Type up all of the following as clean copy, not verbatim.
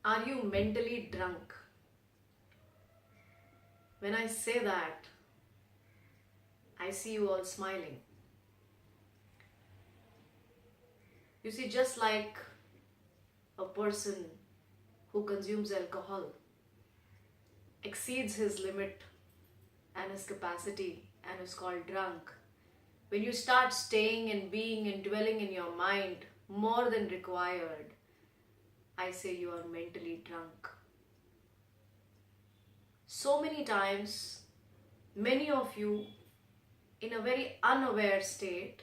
Are you mentally drunk? When I say that, I see you all smiling. You see, just like a person who consumes alcohol exceeds his limit and his capacity and is called drunk, when you start staying and being and dwelling in your mind more than required, I say you are mentally drunk. So many times, many of you, in a very unaware state,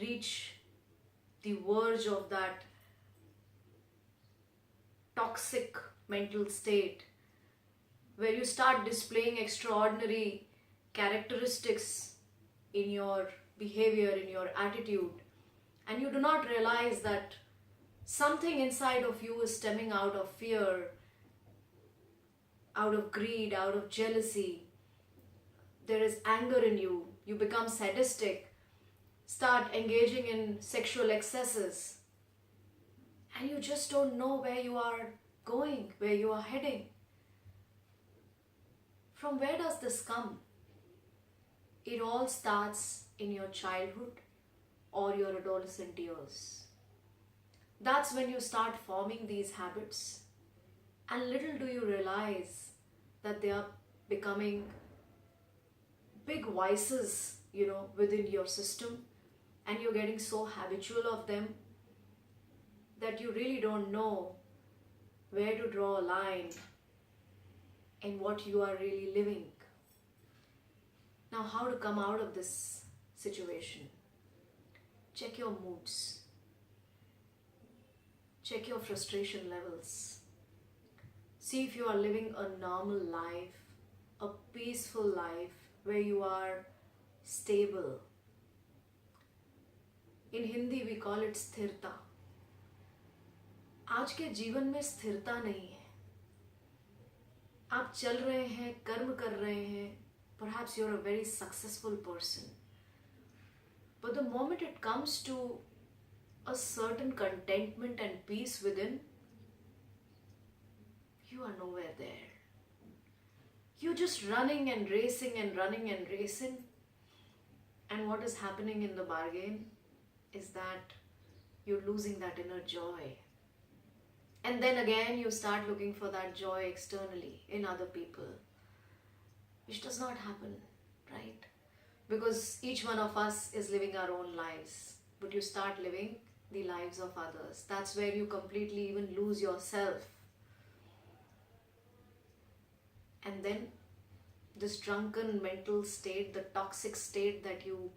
reach the verge of that toxic mental state where you start displaying extraordinary characteristics in your behavior, in your attitude, and you do not realize that something inside of you is stemming out of fear, out of greed, out of jealousy. There is anger in you. You become sadistic, start engaging in sexual excesses, and you just don't know where you are going, where you are heading. From where does this come? It all starts in your childhood or your adolescent years. That's when you start forming these habits, and little do you realize that they are becoming big vices, within your system, and you're getting so habitual of them that you really don't know where to draw a line and what you are really living. Now, how to come out of this situation? Check your moods. Check your frustration levels. See if you are living a normal life, a peaceful life where you are stable. In Hindi we call it स्थिरता. आज के जीवन में स्थिरता नहीं है. आप चल रहे हैं, कर्म कर रहे हैं. Perhaps you're a very successful person. But the moment it comes to a certain contentment and peace within, you are nowhere there. You're just running and racing and running and racing. And what is happening in the bargain is that you're losing that inner joy. And then again, you start looking for that joy externally in other people, which does not happen, right? Because each one of us is living our own lives, but you start living the lives of others. That's where you completely even lose yourself. And then this drunken mental state, the toxic state that you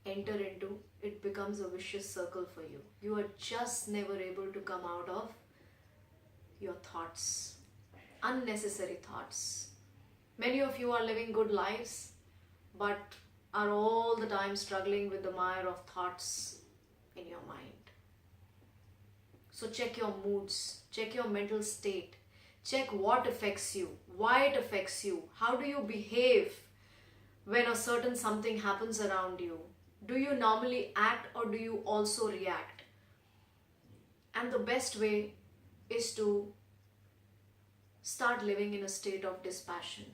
enter into, it becomes a vicious circle for you. You are just never able to come out of your thoughts, unnecessary thoughts. Many of you are living good lives, but are all the time struggling with the mire of thoughts in your mind. So check your moods, check your mental state, check what affects you, why it affects you, how do you behave when a certain something happens around you. Do you normally act or do you also react? And the best way is to start living in a state of dispassion,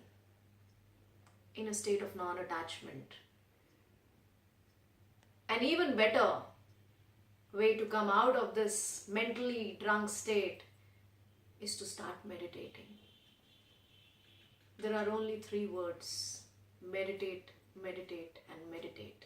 in a state of non-attachment. An even better way to come out of this mentally drunk state is to start meditating. There are only 3 words: meditate, meditate, and meditate.